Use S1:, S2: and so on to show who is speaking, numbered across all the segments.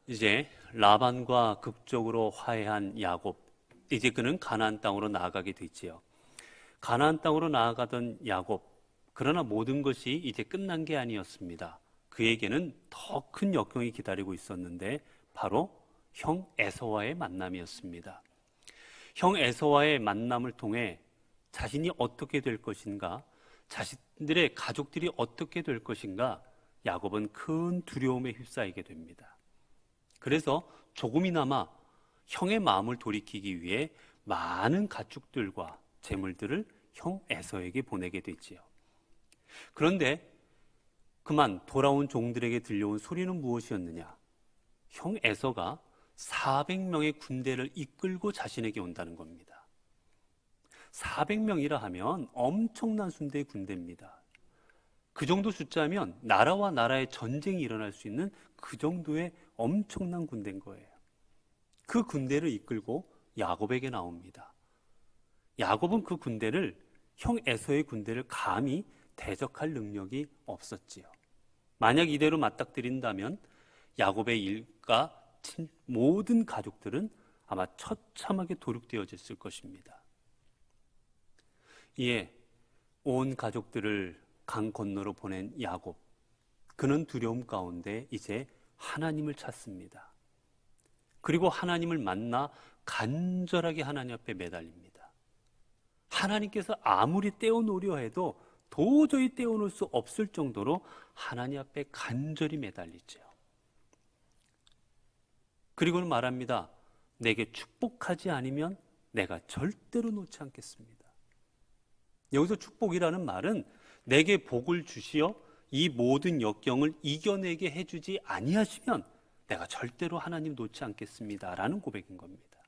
S1: 이제 라반과 극적으로 화해한 야곱, 이제 그는 가나안 땅으로 나아가게 되지요. 가나안 땅으로 나아가던 야곱, 그러나 모든 것이 이제 끝난 게 아니었습니다. 그에게는 더 큰 역경이 기다리고 있었는데 바로 형 에서와의 만남이었습니다. 형 에서와의 만남을 통해 자신이 어떻게 될 것인가, 자신들의 가족들이 어떻게 될 것인가, 야곱은 큰 두려움에 휩싸이게 됩니다. 그래서 조금이나마 형의 마음을 돌이키기 위해 많은 가축들과 재물들을 형 에서에게 보내게 되지요. 그런데 그만 돌아온 종들에게 들려온 소리는 무엇이었느냐? 형 에서가 400명의 군대를 이끌고 자신에게 온다는 겁니다. 400명이라 하면 엄청난 수의 군대입니다. 그 정도 숫자면 나라와 나라의 전쟁이 일어날 수 있는 그 정도의 엄청난 군대인 거예요. 그 군대를 이끌고 야곱에게 나옵니다. 야곱은 그 군대를, 형 에서의 군대를 감히 대적할 능력이 없었지요. 만약 이대로 맞닥뜨린다면 야곱의 일가 모든 가족들은 아마 처참하게 도륙되어졌을 것입니다. 이에 온 가족들을 강 건너로 보낸 야곱, 그는 두려움 가운데 이제 하나님을 찾습니다. 그리고 하나님을 만나 간절하게 하나님 앞에 매달립니다. 하나님께서 아무리 떼어놓으려 해도 도저히 떼어놓을 수 없을 정도로 하나님 앞에 간절히 매달리죠. 그리고는 말합니다. 내게 축복하지 않으면 내가 절대로 놓지 않겠습니다. 여기서 축복이라는 말은 내게 복을 주시어 이 모든 역경을 이겨내게 해주지 아니하시면 내가 절대로 하나님 놓지 않겠습니다 라는 고백인 겁니다.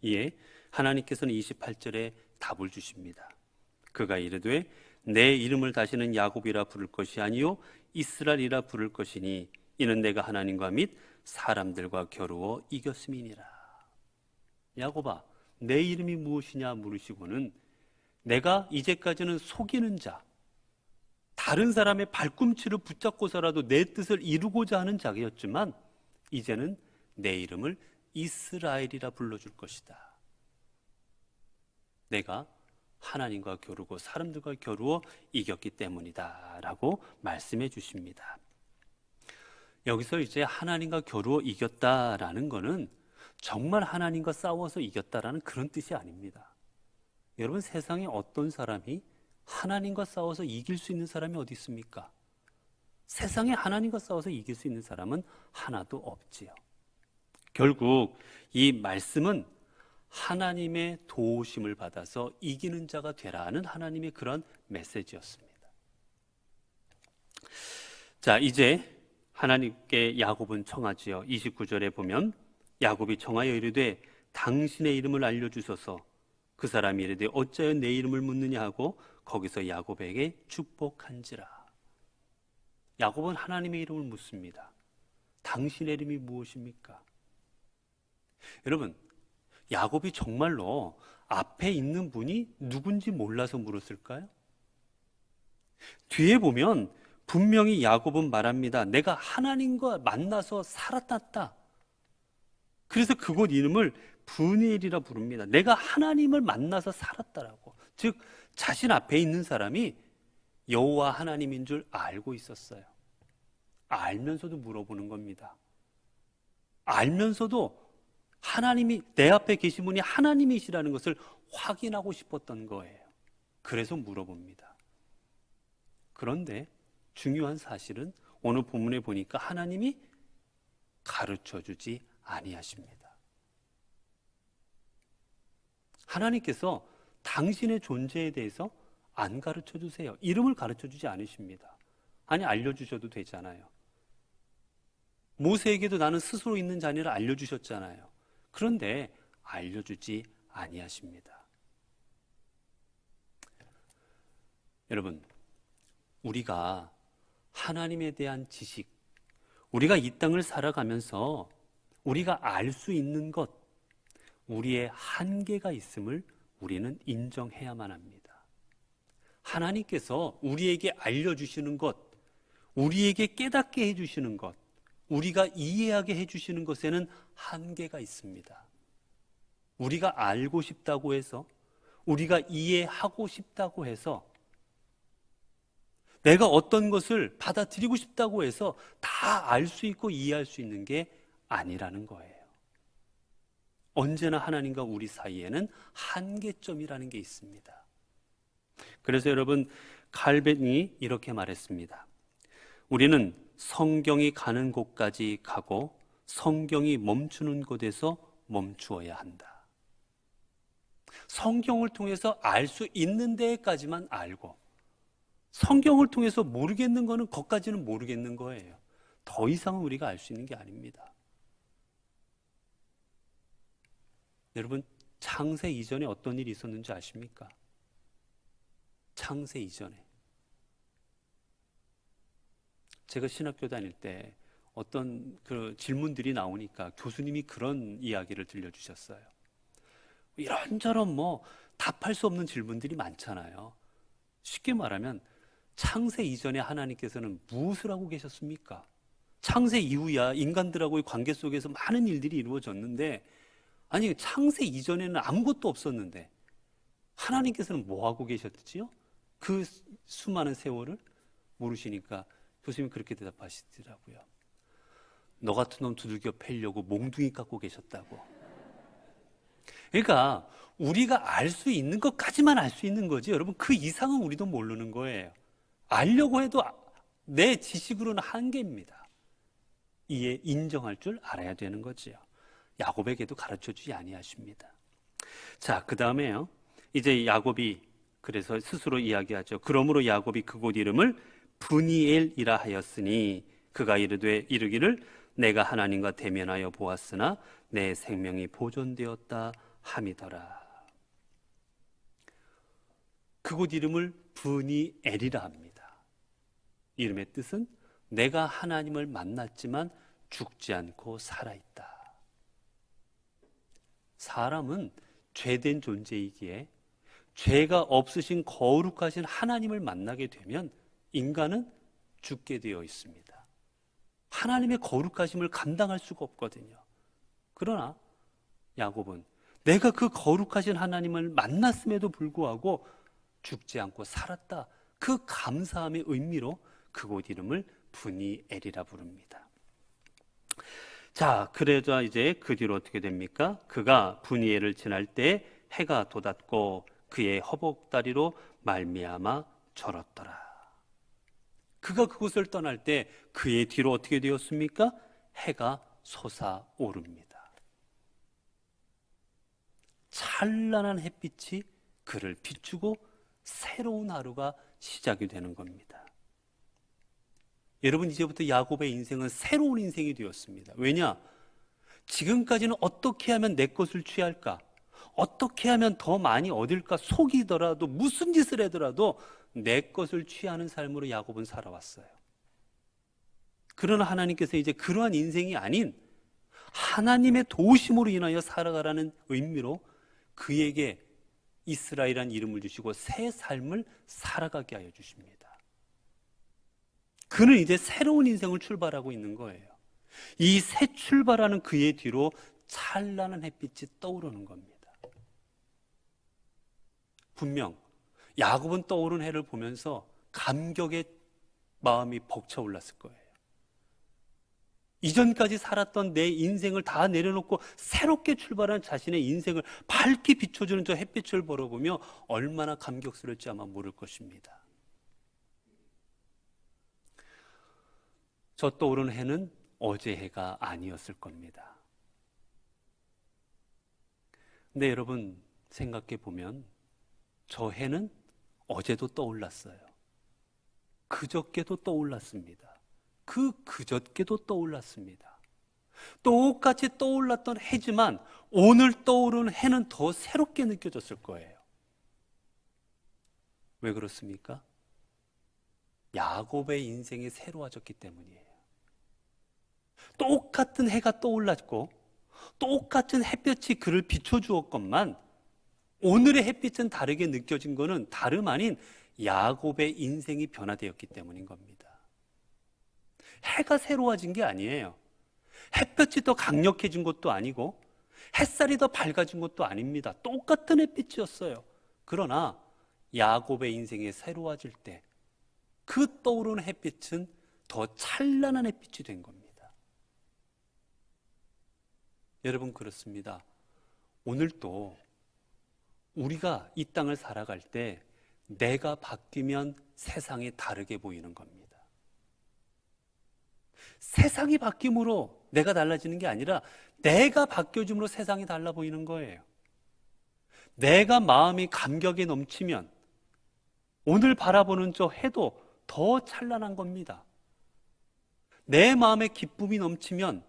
S1: 이에 하나님께서는 28절에 답을 주십니다. 그가 이르되 내 이름을 다시는 야곱이라 부를 것이 아니요 이스라엘이라 부를 것이니 이는 내가 하나님과 및 사람들과 겨루어 이겼음이니라. 야곱아, 내 이름이 무엇이냐 물으시고는 내가 이제까지는 속이는 자, 다른 사람의 발꿈치를 붙잡고서라도 내 뜻을 이루고자 하는 자였지만 이제는 내 이름을 이스라엘이라 불러줄 것이다. 내가 하나님과 겨루고 사람들과 겨루어 이겼기 때문이다 라고 말씀해 주십니다. 여기서 이제 하나님과 겨루어 이겼다라는 것은 정말 하나님과 싸워서 이겼다라는 그런 뜻이 아닙니다. 여러분, 세상에 어떤 사람이 하나님과 싸워서 이길 수 있는 사람이 어디 있습니까? 세상에 하나님과 싸워서 이길 수 있는 사람은 하나도 없지요. 결국 이 말씀은 하나님의 도우심을 받아서 이기는 자가 되라는 하나님의 그런 메시지였습니다. 자, 이제 하나님께 야곱은 청하지요. 29절에 보면 야곱이 청하여 이르되 당신의 이름을 알려주소서. 그 사람이 이르되 어찌하여 내 이름을 묻느냐 하고 거기서 야곱에게 축복한지라. 야곱은 하나님의 이름을 묻습니다. 당신의 이름이 무엇입니까? 여러분, 야곱이 정말로 앞에 있는 분이 누군지 몰라서 물었을까요? 뒤에 보면 분명히 야곱은 말합니다. 내가 하나님과 만나서 살았다. 그래서 그곳 이름을 브니엘이라 부릅니다. 내가 하나님을 만나서 살았다라고. 즉 자신 앞에 있는 사람이 여호와 하나님인 줄 알고 있었어요. 알면서도 물어보는 겁니다. 알면서도 하나님이 내 앞에 계신 분이 하나님이시라는 것을 확인하고 싶었던 거예요. 그래서 물어봅니다. 그런데 중요한 사실은 오늘 본문에 보니까 하나님이 가르쳐주지 아니하십니다. 하나님께서 당신의 존재에 대해서 안 가르쳐주세요. 이름을 가르쳐주지 않으십니다. 아니, 알려주셔도 되잖아요. 모세에게도 나는 스스로 있는 자니를 알려주셨잖아요. 그런데 알려주지 아니하십니다. 여러분, 우리가 하나님에 대한 지식, 우리가 이 땅을 살아가면서 우리가 알 수 있는 것, 우리의 한계가 있음을 우리는 인정해야만 합니다. 하나님께서 우리에게 알려주시는 것, 우리에게 깨닫게 해주시는 것, 우리가 이해하게 해주시는 것에는 한계가 있습니다. 우리가 알고 싶다고 해서, 우리가 이해하고 싶다고 해서, 내가 어떤 것을 받아들이고 싶다고 해서 다 알 수 있고 이해할 수 있는 게 아니라는 거예요. 언제나 하나님과 우리 사이에는 한계점이라는 게 있습니다. 그래서 여러분, 칼빈이 이렇게 말했습니다. 우리는 성경이 가는 곳까지 가고 성경이 멈추는 곳에서 멈추어야 한다. 성경을 통해서 알 수 있는 데까지만 알고, 성경을 통해서 모르겠는 거는 거기까지는 모르겠는 거예요. 더 이상은 우리가 알 수 있는 게 아닙니다. 여러분, 창세 이전에 어떤 일이 있었는지 아십니까? 창세 이전에. 제가 신학교 다닐 때 어떤 그 질문들이 나오니까 교수님이 그런 이야기를 들려주셨어요. 이런저런 답할 수 없는 질문들이 많잖아요. 쉽게 말하면 창세 이전에 하나님께서는 무엇을 하고 계셨습니까? 창세 이후야 인간들하고의 관계 속에서 많은 일들이 이루어졌는데, 아니 창세 이전에는 아무것도 없었는데 하나님께서는 뭐 하고 계셨지요? 그 수많은 세월을 모르시니까 교수님이 그렇게 대답하시더라고요. 너 같은 놈 두들겨 패려고 몽둥이 깎고 계셨다고. 그러니까 우리가 알 수 있는 것까지만 알 수 있는 거지, 여러분 그 이상은 우리도 모르는 거예요. 알려고 해도 내 지식으로는 한계입니다. 이에 인정할 줄 알아야 되는 거지요. 야곱에게도 가르쳐주지 아니하십니다. 자, 그 다음에요, 이제 야곱이 그래서 스스로 이야기하죠. 그러므로 야곱이 그곳 이름을 브니엘이라 하였으니 그가 이르기를 내가 하나님과 대면하여 보았으나 내 생명이 보존되었다 함이더라. 그곳 이름을 브니엘이라 합니다. 이름의 뜻은 내가 하나님을 만났지만 죽지 않고 살아있다. 사람은 죄된 존재이기에 죄가 없으신 거룩하신 하나님을 만나게 되면 인간은 죽게 되어 있습니다. 하나님의 거룩하심을 감당할 수가 없거든요. 그러나 야곱은 내가 그 거룩하신 하나님을 만났음에도 불구하고 죽지 않고 살았다. 그 감사함의 의미로 그곳 이름을 브니엘이라 부릅니다. 자, 그러자 이제 그 뒤로 어떻게 됩니까? 그가 브니엘을 지날 때 해가 돋았고 그의 허벅다리로 말미암아 절었더라. 그가 그곳을 떠날 때 그의 뒤로 어떻게 되었습니까? 해가 솟아오릅니다. 찬란한 햇빛이 그를 비추고 새로운 하루가 시작이 되는 겁니다. 여러분, 이제부터 야곱의 인생은 새로운 인생이 되었습니다. 왜냐? 지금까지는 어떻게 하면 내 것을 취할까? 어떻게 하면 더 많이 얻을까? 속이더라도 무슨 짓을 하더라도 내 것을 취하는 삶으로 야곱은 살아왔어요. 그러나 하나님께서 이제 그러한 인생이 아닌 하나님의 도우심으로 인하여 살아가라는 의미로 그에게 이스라엘이라는 이름을 주시고 새 삶을 살아가게 하여 주십니다. 그는 이제 새로운 인생을 출발하고 있는 거예요. 이 새 출발하는 그의 뒤로 찬란한 햇빛이 떠오르는 겁니다. 분명 야곱은 떠오른 해를 보면서 감격의 마음이 벅차올랐을 거예요. 이전까지 살았던 내 인생을 다 내려놓고 새롭게 출발한 자신의 인생을 밝게 비춰주는 저 햇빛을 바라보며 얼마나 감격스러울지 아마 모를 것입니다. 저 떠오른 해는 어제 해가 아니었을 겁니다. 근데 여러분 생각해 보면 저 해는 어제도 떠올랐어요. 그저께도 떠올랐습니다. 그저께도 떠올랐습니다. 똑같이 떠올랐던 해지만 오늘 떠오른 해는 더 새롭게 느껴졌을 거예요. 왜 그렇습니까? 야곱의 인생이 새로워졌기 때문이에요. 똑같은 해가 떠올랐고 똑같은 햇볕이 그를 비춰주었건만 오늘의 햇빛은 다르게 느껴진 것은 다름 아닌 야곱의 인생이 변화되었기 때문인 겁니다. 해가 새로워진 게 아니에요. 햇볕이 더 강력해진 것도 아니고 햇살이 더 밝아진 것도 아닙니다. 똑같은 햇빛이었어요. 그러나 야곱의 인생이 새로워질 때 그 떠오르는 햇빛은 더 찬란한 햇빛이 된 겁니다. 여러분, 그렇습니다. 오늘도 우리가 이 땅을 살아갈 때 내가 바뀌면 세상이 다르게 보이는 겁니다. 세상이 바뀜으로 내가 달라지는 게 아니라 내가 바뀌어줌으로 세상이 달라 보이는 거예요. 내가 마음이 감격에 넘치면 오늘 바라보는 저 해도 더 찬란한 겁니다. 내 마음에 기쁨이 넘치면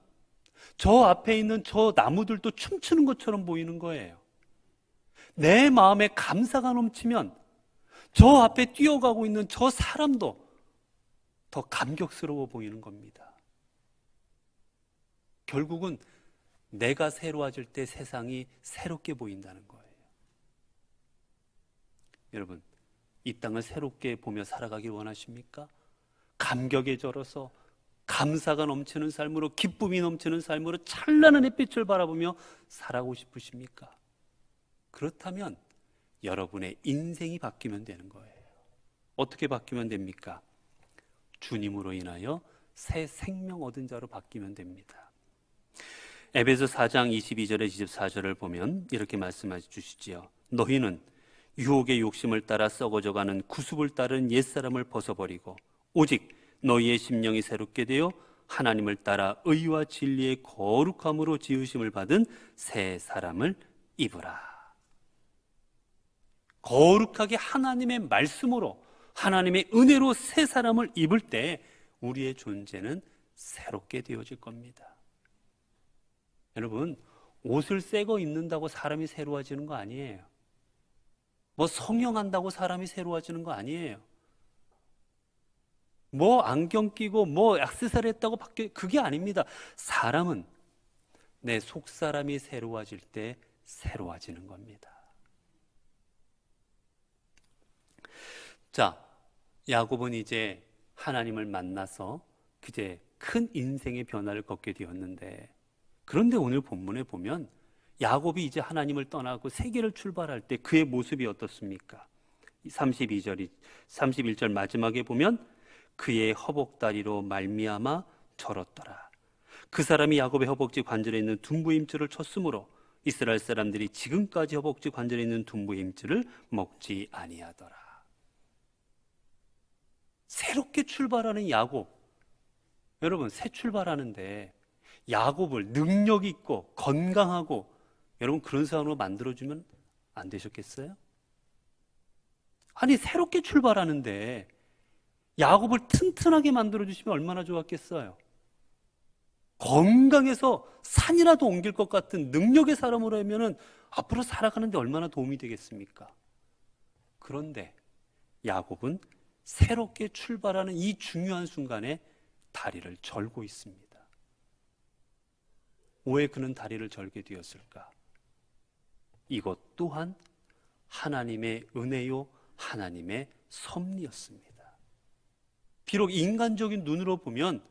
S1: 저 앞에 있는 저 나무들도 춤추는 것처럼 보이는 거예요. 내 마음에 감사가 넘치면 저 앞에 뛰어가고 있는 저 사람도 더 감격스러워 보이는 겁니다. 결국은 내가 새로워질 때 세상이 새롭게 보인다는 거예요. 여러분, 이 땅을 새롭게 보며 살아가길 원하십니까? 감격에 절어서 감사가 넘치는 삶으로, 기쁨이 넘치는 삶으로 찬란한 햇빛을 바라보며 살아가고 싶으십니까? 그렇다면 여러분의 인생이 바뀌면 되는 거예요. 어떻게 바뀌면 됩니까? 주님으로 인하여 새 생명 얻은 자로 바뀌면 됩니다. 에베소 4장 22절에 24절을 보면 이렇게 말씀해 주시지요. 너희는 유혹의 욕심을 따라 썩어져가는 구습을 따른 옛사람을 벗어버리고 오직 너희의 심령이 새롭게 되어 하나님을 따라 의와 진리의 거룩함으로 지으심을 받은 새 사람을 입으라. 거룩하게 하나님의 말씀으로, 하나님의 은혜로 새 사람을 입을 때 우리의 존재는 새롭게 되어질 겁니다. 여러분, 옷을 새 거 입는다고 사람이 새로워지는 거 아니에요. 뭐 성형한다고 사람이 새로워지는 거 아니에요. 뭐 안경 끼고 뭐 액세서리 했다고 그게 아닙니다. 사람은 내 속사람이 새로워질 때 새로워지는 겁니다. 자, 야곱은 이제 하나님을 만나서 이제 큰 인생의 변화를 겪게 되었는데, 그런데 오늘 본문에 보면 야곱이 이제 하나님을 떠나고 세계를 출발할 때 그의 모습이 어떻습니까? 31절 마지막에 보면 그의 허벅다리로 말미암아 절었더라. 그 사람이 야곱의 허벅지 관절에 있는 둔부 힘줄을 쳤으므로 이스라엘 사람들이 지금까지 허벅지 관절에 있는 둔부 힘줄을 먹지 아니하더라. 새롭게 출발하는 야곱, 여러분, 새 출발하는데 야곱을 능력 있고 건강하고 여러분 그런 사람으로 만들어주면 안 되셨겠어요? 아니, 새롭게 출발하는데 야곱을 튼튼하게 만들어주시면 얼마나 좋았겠어요? 건강해서 산이라도 옮길 것 같은 능력의 사람으로 하면은 앞으로 살아가는데 얼마나 도움이 되겠습니까? 그런데 야곱은 새롭게 출발하는 이 중요한 순간에 다리를 절고 있습니다. 왜 그는 다리를 절게 되었을까? 이것 또한 하나님의 은혜요, 하나님의 섭리였습니다. 비록 인간적인 눈으로 보면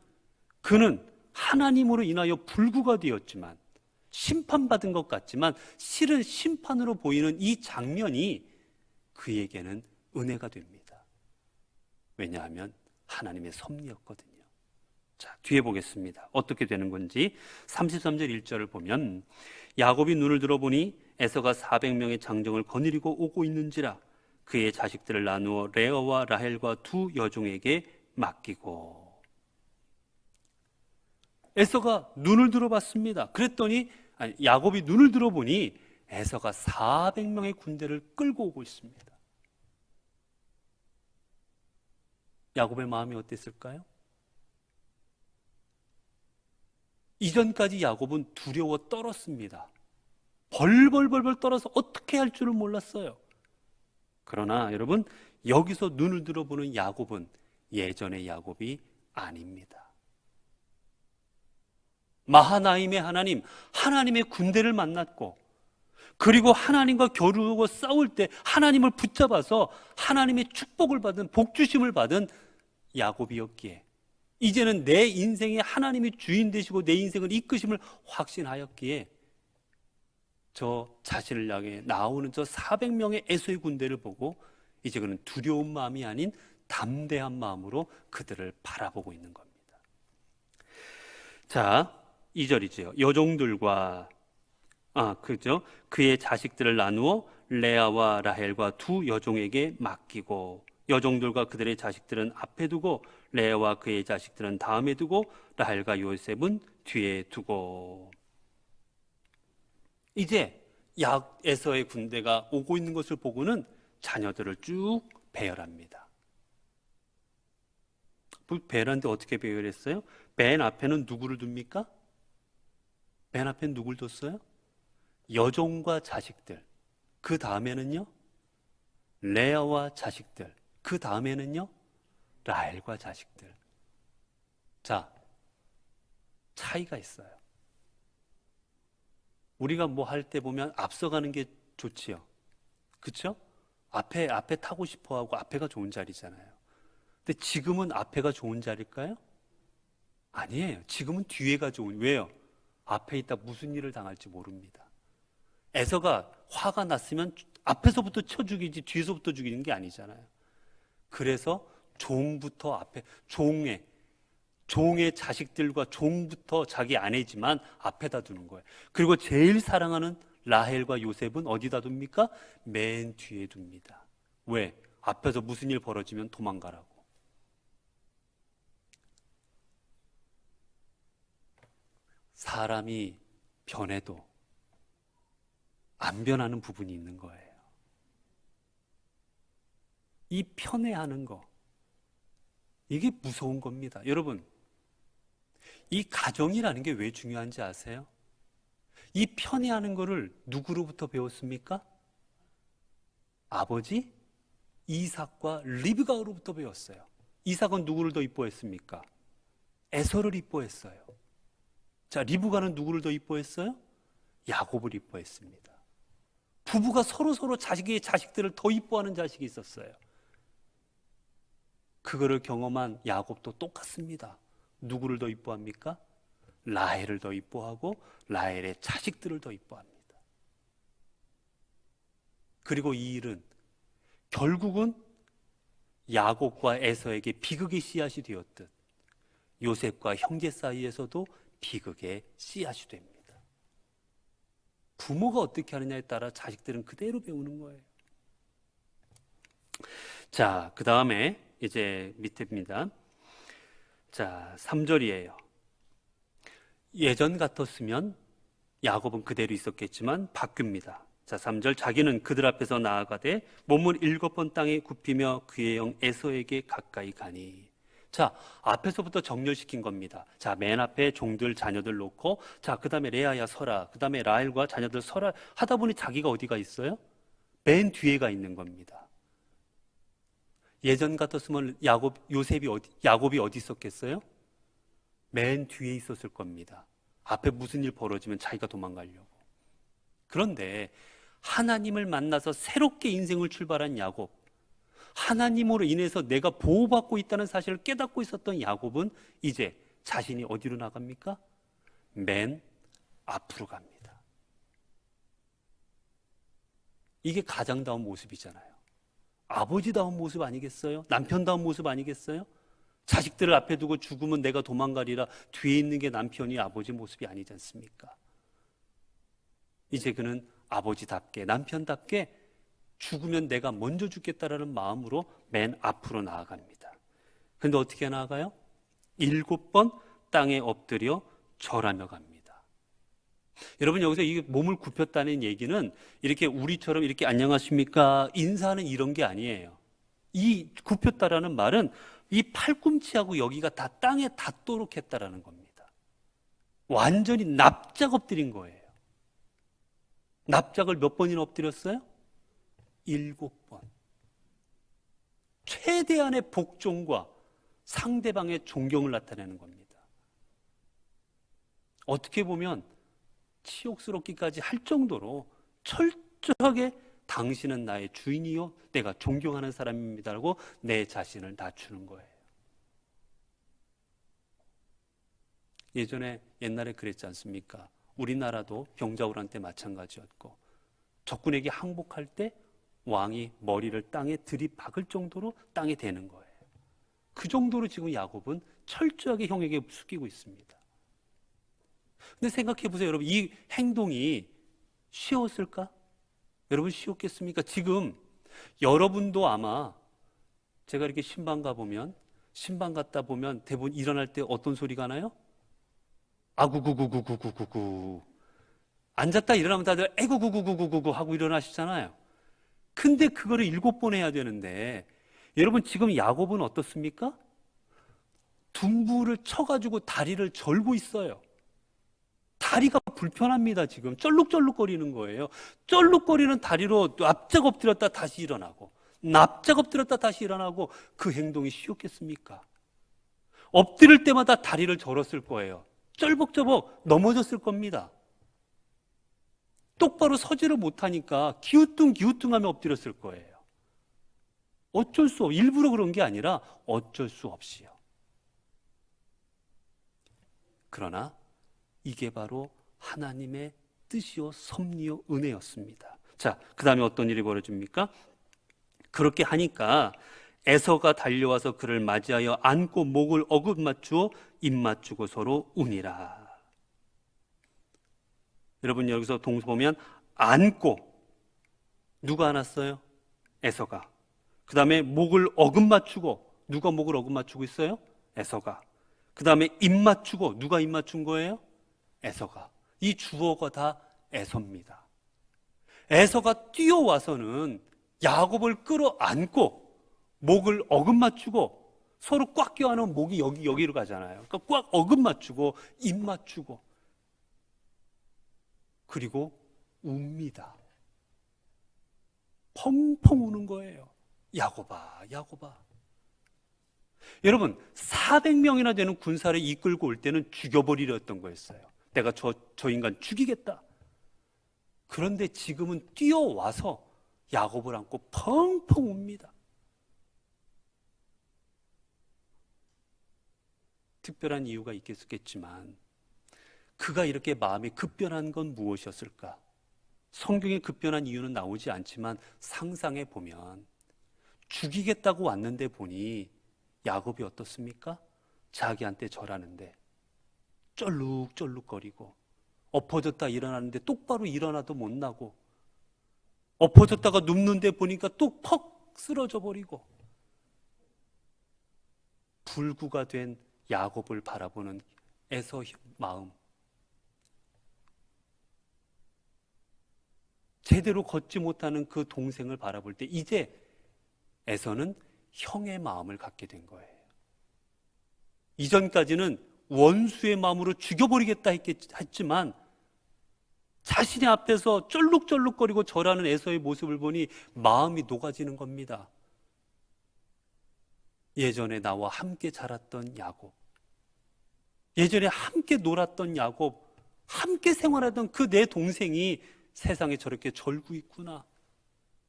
S1: 그는 하나님으로 인하여 불구가 되었지만, 심판받은 것 같지만 실은 심판으로 보이는 이 장면이 그에게는 은혜가 됩니다. 왜냐하면 하나님의 섭리였거든요. 자, 뒤에 보겠습니다. 어떻게 되는 건지 33절 1절을 보면 야곱이 눈을 들어보니 에서가 400명의 장정을 거느리고 오고 있는지라 그의 자식들을 나누어 레아와 라헬과 두 여종에게 맡기고. 에서가 눈을 들어봤습니다. 그랬더니 야곱이 눈을 들어보니 에서가 400명의 군대를 끌고 오고 있습니다. 야곱의 마음이 어땠을까요? 이전까지 야곱은 두려워 떨었습니다. 벌벌벌벌 떨어서 어떻게 할 줄을 몰랐어요. 그러나 여러분, 여기서 눈을 들어보는 야곱은 예전의 야곱이 아닙니다. 마하나임의 하나님, 하나님의 군대를 만났고, 그리고 하나님과 겨루고 싸울 때 하나님을 붙잡아서 하나님의 축복을 받은, 복주심을 받은 야곱이었기에 이제는 내 인생에 하나님이 주인 되시고 내 인생을 이끄심을 확신하였기에 저 자신을 향해 나오는 저 400명의 에서의 군대를 보고 이제 그는 두려운 마음이 아닌 담대한 마음으로 그들을 바라보고 있는 겁니다. 자, 2절이죠. 여종들과 그의 자식들을 나누어 레아와 라헬과 두 여종에게 맡기고 여종들과 그들의 자식들은 앞에 두고 레아와 그의 자식들은 다음에 두고 라헬과 요셉은 뒤에 두고. 이제 에서의 군대가 오고 있는 것을 보고는 자녀들을 쭉 배열합니다. 배열하는데 어떻게 배열했어요? 맨 앞에는 누구를 둡니까? 맨 앞에는 누굴 뒀어요? 여종과 자식들. 그 다음에는요? 레아와 자식들. 그 다음에는요? 라헬과 자식들. 자, 차이가 있어요. 우리가 뭐 할 때 보면 앞서가는 게 좋지요. 그렇죠? 앞에 타고 싶어 하고 앞에가 좋은 자리잖아요. 근데 지금은 앞에가 좋은 자리일까요? 아니에요. 지금은 뒤에가 좋은. 왜요? 앞에 있다 무슨 일을 당할지 모릅니다. 에서가 화가 났으면 앞에서부터 쳐 죽이지 뒤에서부터 죽이는 게 아니잖아요. 그래서 종부터 앞에 종의 자식들과 종부터 자기 아내지만 앞에다 두는 거예요. 그리고 제일 사랑하는 라헬과 요셉은 어디다 둡니까? 맨 뒤에 둡니다. 왜? 앞에서 무슨 일 벌어지면 도망가라고. 사람이 변해도 안 변하는 부분이 있는 거예요. 이 편애하는 거, 이게 무서운 겁니다. 여러분, 이 가정이라는 게 왜 중요한지 아세요? 이 편애하는 거를 누구로부터 배웠습니까? 아버지 이삭과 리브가로부터 배웠어요. 이삭은 누구를 더 이뻐했습니까? 에서를 이뻐했어요. 자, 리브가는 누구를 더 이뻐했어요? 야곱을 이뻐했습니다. 부부가 서로 자식의 자식들을 더 이뻐하는 자식이 있었어요. 그거를 경험한 야곱도 똑같습니다. 누구를 더 이뻐합니까? 라헬을 더 이뻐하고 라헬의 자식들을 더 이뻐합니다. 그리고 이 일은 결국은 야곱과 에서에게 비극의 씨앗이 되었듯 요셉과 형제 사이에서도 비극의 씨앗이 됩니다. 부모가 어떻게 하느냐에 따라 자식들은 그대로 배우는 거예요. 자, 그 다음에 이제 밑에입니다. 자, 3절이에요. 예전 같았으면 야곱은 그대로 있었겠지만 바뀝니다. 자, 3절 자기는 그들 앞에서 나아가되 몸을 7번 땅에 굽히며 그의 형 에서에게 가까이 가니. 자, 앞에서부터 정렬시킨 겁니다. 자, 맨 앞에 종들 자녀들 놓고 자, 그 다음에 레아야 서라, 그 다음에 라헬과 자녀들 서라 하다 보니 자기가 어디가 있어요? 맨 뒤에가 있는 겁니다. 예전 같았으면 야곱이 어디 있었겠어요? 맨 뒤에 있었을 겁니다. 앞에 무슨 일 벌어지면 자기가 도망가려고. 그런데 하나님을 만나서 새롭게 인생을 출발한 야곱, 하나님으로 인해서 내가 보호받고 있다는 사실을 깨닫고 있었던 야곱은 이제 자신이 어디로 나갑니까? 맨 앞으로 갑니다. 이게 가장다운 모습이잖아요. 아버지다운 모습 아니겠어요? 남편다운 모습 아니겠어요? 자식들을 앞에 두고 죽으면 내가 도망가리라 뒤에 있는 게 남편이 아버지 모습이 아니지 않습니까? 이제 그는 아버지답게 남편답게 죽으면 내가 먼저 죽겠다라는 마음으로 맨 앞으로 나아갑니다. 그런데 어떻게 나아가요? 7번 땅에 엎드려 절하며 갑니다. 여러분, 여기서 이 몸을 굽혔다는 얘기는 이렇게 우리처럼 이렇게 안녕하십니까 인사하는 이런 게 아니에요. 이 굽혔다라는 말은 이 팔꿈치하고 여기가 다 땅에 닿도록 했다라는 겁니다. 완전히 납작 엎드린 거예요. 납작을 몇 번이나 엎드렸어요? 7번. 최대한의 복종과 상대방의 존경을 나타내는 겁니다. 어떻게 보면 치욕스럽기까지 할 정도로 철저하게 당신은 나의 주인이요 내가 존경하는 사람입니다라고 내 자신을 낮추는 거예요. 옛날에 그랬지 않습니까? 우리나라도 병자호란 때 마찬가지였고, 적군에게 항복할 때 왕이 머리를 땅에 들이박을 정도로 땅에 대는 거예요. 그 정도로 지금 야곱은 철저하게 형에게 숙이고 있습니다. 근데 생각해 보세요, 여러분. 이 행동이 쉬웠을까? 여러분, 쉬웠겠습니까? 지금 여러분도 아마 제가 이렇게 신방 가보면, 신방 갔다 보면 대부분 일어날 때 어떤 소리가 나요? 아구구구구구구구구. 앉았다 일어나면 다들 에구구구구구구구 하고 일어나시잖아요. 근데 그거를 7번 해야 되는데, 여러분 지금 야곱은 어떻습니까? 둔부를 쳐가지고 다리를 절고 있어요. 다리가 불편합니다. 지금 쩔룩쩔룩거리는 거예요. 쩔룩거리는 다리로 납작 엎드렸다 다시 일어나고, 납작 엎드렸다 다시 일어나고. 그 행동이 쉬웠겠습니까? 엎드릴 때마다 다리를 절었을 거예요. 쩔벅쩔벅 넘어졌을 겁니다. 똑바로 서지를 못하니까 기우뚱기우뚱하며 엎드렸을 거예요. 어쩔 수 없이, 일부러 그런 게 아니라 어쩔 수 없이요. 그러나 이게 바로 하나님의 뜻이요 섭리요 은혜였습니다. 자, 그 다음에 어떤 일이 벌어집니까? 그렇게 하니까 에서가 달려와서 그를 맞이하여 안고 목을 어긋맞추어 입맞추고 서로 우니라. 여러분 여기서 동서 보면 안고, 누가 안았어요? 에서가. 그 다음에 목을 어긋맞추고, 누가 목을 어긋맞추고 있어요? 에서가. 그 다음에 입맞추고, 누가 입맞춘 거예요? 에서가. 이 주어가 다 에서입니다. 에서가 뛰어와서는 야곱을 끌어안고 목을 어긋맞추고, 서로 꽉 껴안으면 목이 여기로 가잖아요. 그러니까 꽉 어긋맞추고 입맞추고, 그리고 웁니다. 펑펑 우는 거예요. 야곱아, 야곱아. 여러분, 400명이나 되는 군사를 이끌고 올 때는 죽여버리려던 거였어요. 내가 저 인간 죽이겠다. 그런데 지금은 뛰어와서 야곱을 안고 펑펑 웁니다. 특별한 이유가 있겠지만 그가 이렇게 마음이 급변한 건 무엇이었을까? 성경에 급변한 이유는 나오지 않지만 상상해 보면 죽이겠다고 왔는데 보니 야곱이 어떻습니까? 자기한테 절하는데 쩔룩쩔룩거리고, 엎어졌다 일어나는데 똑바로 일어나도 못 나고, 엎어졌다가 눕는데 보니까 또 퍽 쓰러져 버리고, 불구가 된 야곱을 바라보는 에서 마음, 제대로 걷지 못하는 그 동생을 바라볼 때 이제 에서는 형의 마음을 갖게 된 거예요. 이전까지는 원수의 마음으로 죽여버리겠다 했지만 자신의 앞에서 쩔룩쩔룩거리고 절하는 에서의 모습을 보니 마음이 녹아지는 겁니다. 예전에 나와 함께 자랐던 야곱, 예전에 함께 놀았던 야곱, 함께 생활하던 그 내 동생이 세상에 저렇게 절고 있구나,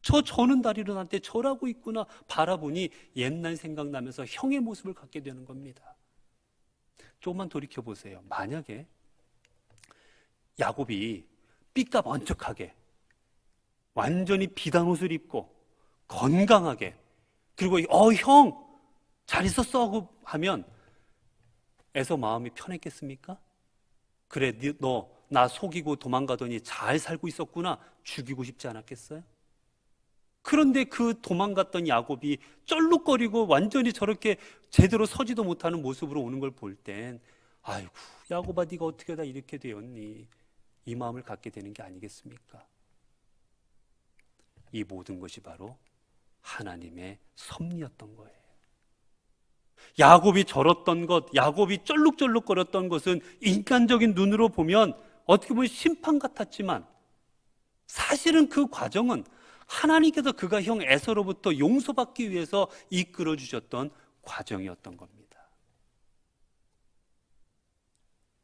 S1: 저 저는 다리로 나한테 절하고 있구나 바라보니 옛날 생각나면서 형의 모습을 갖게 되는 겁니다. 조금만 돌이켜보세요. 만약에 야곱이 삐까번쩍하게 완전히 비단 옷을 입고 건강하게, 그리고 형 잘 있었어 하고 하면 에서 마음이 편했겠습니까? 그래, 너 나 속이고 도망가더니 잘 살고 있었구나, 죽이고 싶지 않았겠어요? 그런데 그 도망갔던 야곱이 쩔룩거리고 완전히 저렇게 제대로 서지도 못하는 모습으로 오는 걸 볼 땐 아이고 야곱아, 네가 어떻게 다 이렇게 되었니, 이 마음을 갖게 되는 게 아니겠습니까? 이 모든 것이 바로 하나님의 섭리였던 거예요. 야곱이 절었던 것, 야곱이 쩔룩쩔룩거렸던 것은 인간적인 눈으로 보면 어떻게 보면 심판 같았지만 사실은 그 과정은 하나님께서 그가 형 에서로부터 용서받기 위해서 이끌어 주셨던 과정이었던 겁니다.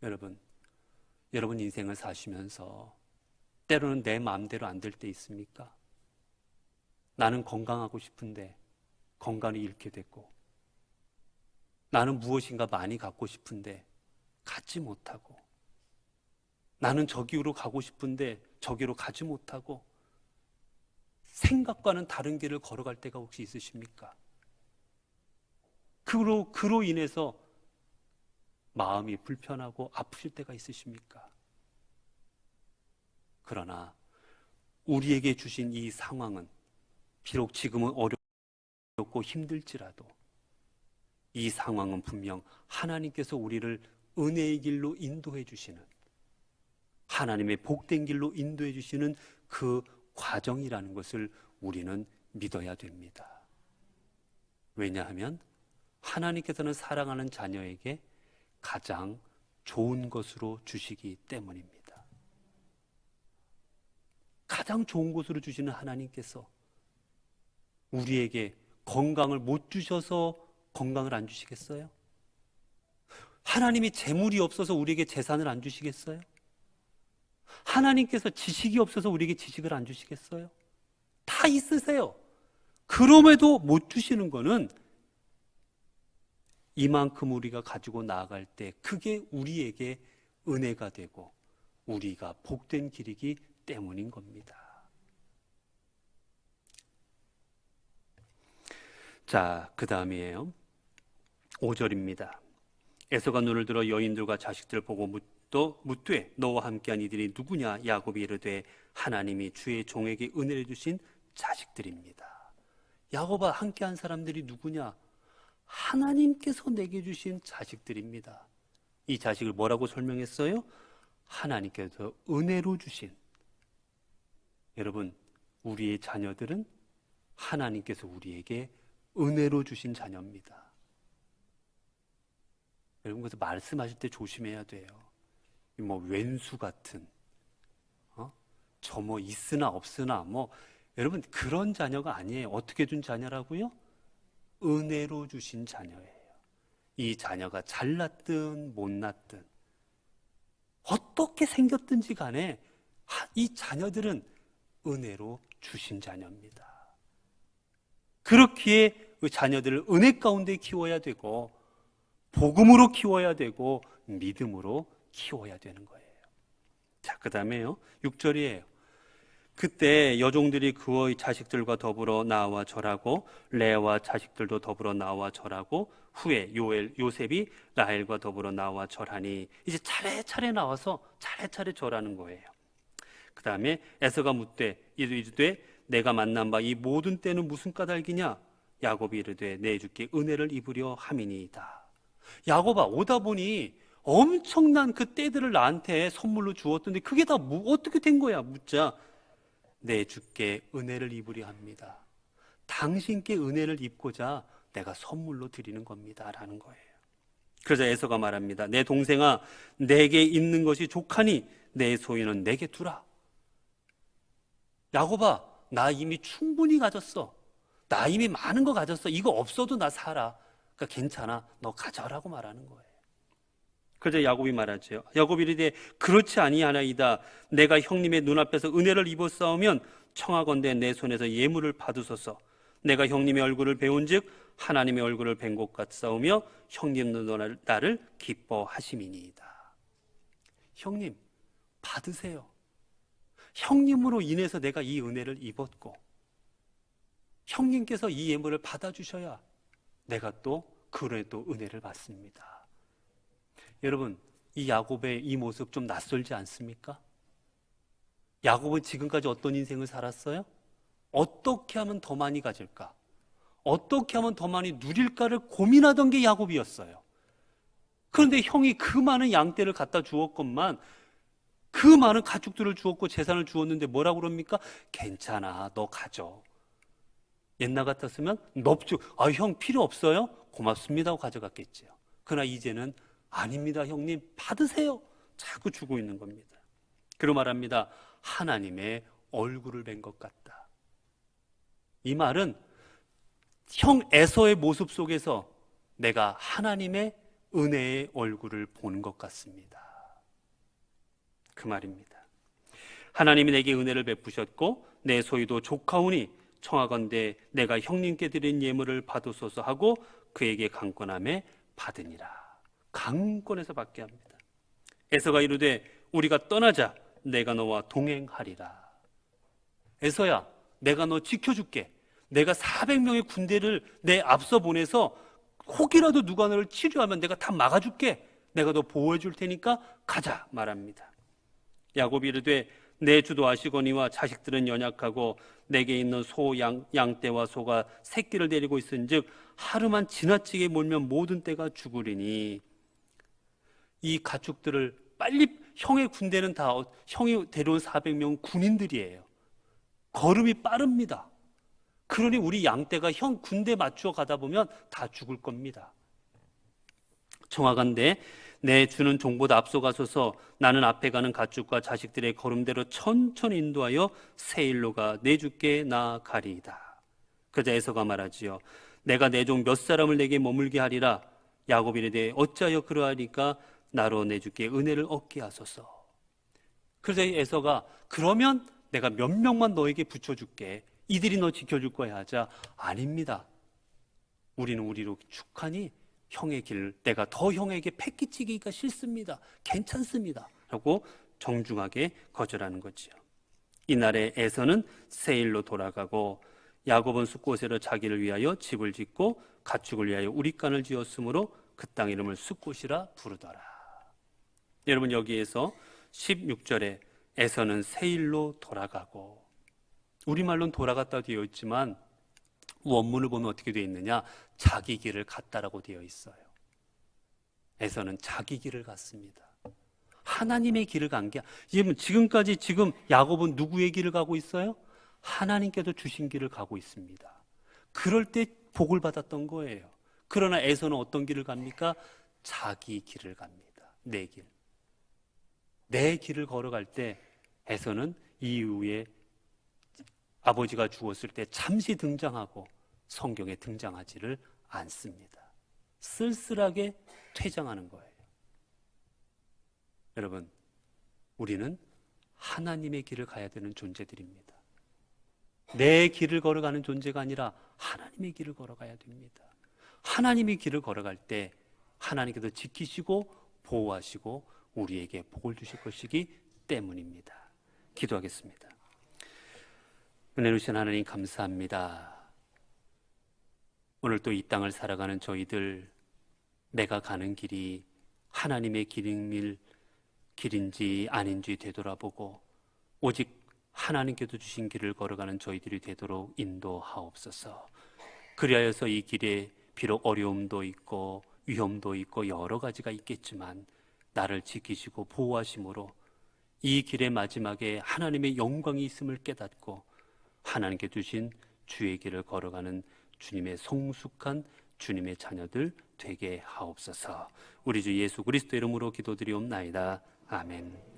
S1: 여러분 인생을 사시면서 때로는 내 마음대로 안 될 때 있습니까? 나는 건강하고 싶은데 건강을 잃게 됐고, 나는 무엇인가 많이 갖고 싶은데 갖지 못하고, 나는 저기로 가고 싶은데 저기로 가지 못하고 생각과는 다른 길을 걸어갈 때가 혹시 있으십니까? 그로 인해서 마음이 불편하고 아프실 때가 있으십니까? 그러나 우리에게 주신 이 상황은 비록 지금은 어렵고 힘들지라도 이 상황은 분명 하나님께서 우리를 은혜의 길로 인도해 주시는, 하나님의 복된 길로 인도해 주시는 그 과정이라는 것을 우리는 믿어야 됩니다. 왜냐하면 하나님께서는 사랑하는 자녀에게 가장 좋은 것으로 주시기 때문입니다. 가장 좋은 것으로 주시는 하나님께서 우리에게 건강을 못 주셔서 건강을 안 주시겠어요? 하나님이 재물이 없어서 우리에게 재산을 안 주시겠어요? 하나님께서 지식이 없어서 우리에게 지식을 안 주시겠어요? 다 있으세요. 그럼에도 못 주시는 거는 이만큼 우리가 가지고 나아갈 때 그게 우리에게 은혜가 되고 우리가 복된 길이기 때문인 겁니다. 자, 그 다음이에요. 5절입니다. 에서가 눈을 들어 여인들과 자식들 보고 묻되 너와 함께한 이들이 누구냐? 야곱이 이르되 하나님이 주의 종에게 은혜를 주신 자식들입니다. 야곱아, 함께한 사람들이 누구냐? 하나님께서 내게 주신 자식들입니다. 이 자식을 뭐라고 설명했어요? 하나님께서 은혜로 주신. 여러분, 우리의 자녀들은 하나님께서 우리에게 은혜로 주신 자녀입니다. 여러분, 그래서 말씀하실 때 조심해야 돼요. 뭐 왼수 같은, 저 뭐 있으나 없으나 여러분, 그런 자녀가 아니에요. 어떻게 준 자녀라고요? 은혜로 주신 자녀예요. 이 자녀가 잘났든 못났든 어떻게 생겼든지 간에 이 자녀들은 은혜로 주신 자녀입니다. 그렇기에 그 자녀들을 은혜 가운데 키워야 되고 복음으로 키워야 되고 믿음으로 키워야 되는 거예요. 자, 그 다음에요, 6절이에요. 그때 여종들이 그의 자식들과 더불어 나와 절하고 레아와 자식들도 더불어 나와 절하고 후에 요셉이 라헬과 더불어 나와 절하니, 이제 차례차례 나와서 차례차례 절하는 거예요. 그 다음에 에서가 묻되 이르되 내가 만난 바 이 모든 때는 무슨 까닭이냐? 야곱이 이르되 내 주께 은혜를 입으려 함이니이다. 야곱아, 오다 보니 엄청난 그 때들을 나한테 선물로 주었던데 그게 다 어떻게 된 거야? 묻자 내 주께 은혜를 입으려 합니다. 당신께 은혜를 입고자 내가 선물로 드리는 겁니다 라는 거예요. 그러자 에서가 말합니다. 내 동생아, 내게 있는 것이 족하니 내 소유는 내게 두라. 야곱아, 나 이미 충분히 가졌어. 나 이미 많은 거 가졌어. 이거 없어도 나 살아. 그러니까 괜찮아, 너 가져라고 말하는 거예요. 그러자 야곱이 말하죠. 야곱이 이르되 그렇지 아니하나이다. 내가 형님의 눈앞에서 은혜를 입었사오면 청하건대 내 손에서 예물을 받으소서. 내가 형님의 얼굴을 배운즉 하나님의 얼굴을 뵌 것 같사오며 형님도 나를 기뻐하심이니이다. 형님, 받으세요. 형님으로 인해서 내가 이 은혜를 입었고 형님께서 이 예물을 받아주셔야 내가 또 그에 또 은혜를 받습니다. 여러분, 이 야곱의 이 모습 좀 낯설지 않습니까? 야곱은 지금까지 어떤 인생을 살았어요? 어떻게 하면 더 많이 가질까? 어떻게 하면 더 많이 누릴까를 고민하던 게 야곱이었어요. 그런데 형이 그 많은 양떼를 갖다 주었건만, 그 많은 가축들을 주었고 재산을 주었는데 뭐라고 그럽니까? 괜찮아, 너 가져. 옛날 같았으면 넙죽, 형 필요 없어요? 고맙습니다 하고 가져갔겠죠. 그러나 이제는 아닙니다, 형님 받으세요. 자꾸 주고 있는 겁니다. 그리고 말합니다. 하나님의 얼굴을 뵌 것 같다. 이 말은 형 에서의 모습 속에서 내가 하나님의 은혜의 얼굴을 보는 것 같습니다. 그 말입니다. 하나님이 내게 은혜를 베푸셨고 내 소유도 족하오니 청하건대 내가 형님께 드린 예물을 받으소서 하고 그에게 강권함에 받으니라. 강권에서 받게 합니다. 에서가 이르되 우리가 떠나자. 내가 너와 동행하리라. 에서야, 내가 너 지켜줄게. 내가 400명의 군대를 내 앞서 보내서 혹이라도 누가 너를 치료하면 내가 다 막아줄게. 내가 너 보호해 줄 테니까 가자 말합니다. 야곱이 이르되 내 주도 아시거니와 자식들은 연약하고 내게 있는 양떼와 소가 새끼를 데리고 있은즉 하루만 지나치게 몰면 모든 떼가 죽으리니. 이 가축들을 빨리, 형의 군대는 다 형이 데려온 400명 군인들이에요. 걸음이 빠릅니다. 그러니 우리 양떼가 형 군대 맞추어 가다 보면 다 죽을 겁니다. 청하건대 내 주는 종보다 앞서가소서. 나는 앞에 가는 가축과 자식들의 걸음대로 천천히 인도하여 세일로가 내 주께 나아가리이다. 그러자 에서가 말하지요. 내가 내 종 몇 사람을 내게 머물게 하리라. 야곱이 이르되 어찌하여 그러하리까. 나로 내 주께 은혜를 얻게 하소서. 그래서 에서가 그러면 내가 몇 명만 너에게 붙여줄게. 이들이 너 지켜줄 거야 하자. 아닙니다. 우리는 우리로 축하니 형의 길, 내가 더 형에게 패 끼치기가 싫습니다. 괜찮습니다. 라고 정중하게 거절하는 거지요. 이날에 에서는 세일로 돌아가고 야곱은 숫곳으로 자기를 위하여 집을 짓고 가축을 위하여 우릿간을 지었으므로 그 땅 이름을 숫곳이라 부르더라. 여러분, 여기에서 16절에 에서는 세일로 돌아가고, 우리말로는 돌아갔다 되어 있지만 원문을 보면 어떻게 되어 있느냐? 자기 길을 갔다라고 되어 있어요. 에서는 자기 길을 갔습니다. 하나님의 길을 간 게, 지금까지 지금 야곱은 누구의 길을 가고 있어요? 하나님께서 주신 길을 가고 있습니다. 그럴 때 복을 받았던 거예요. 그러나 에서는 어떤 길을 갑니까? 자기 길을 갑니다. 내 길. 내 길을 걸어갈 때 에서는 이후에 아버지가 죽었을 때 잠시 등장하고 성경에 등장하지를 않습니다. 쓸쓸하게 퇴장하는 거예요. 여러분, 우리는 하나님의 길을 가야 되는 존재들입니다. 내 길을 걸어가는 존재가 아니라 하나님의 길을 걸어가야 됩니다. 하나님의 길을 걸어갈 때 하나님께서 지키시고 보호하시고 우리에게 복을 주실 것이기 때문입니다. 기도하겠습니다. 은혜 주신 하나님 감사합니다. 오늘 또 이 땅을 살아가는 저희들, 내가 가는 길이 하나님의 길인지 아닌지 되돌아보고 오직 하나님께서 주신 길을 걸어가는 저희들이 되도록 인도하옵소서. 그리하여서 이 길에 비록 어려움도 있고 위험도 있고 여러 가지가 있겠지만 나를 지키시고 보호하심으로 이 길의 마지막에 하나님의 영광이 있음을 깨닫고 하나님께 주신 주의 길을 걸어가는 주님의 성숙한 주님의 자녀들 되게 하옵소서. 우리 주 예수 그리스도 이름으로 기도드리옵나이다. 아멘.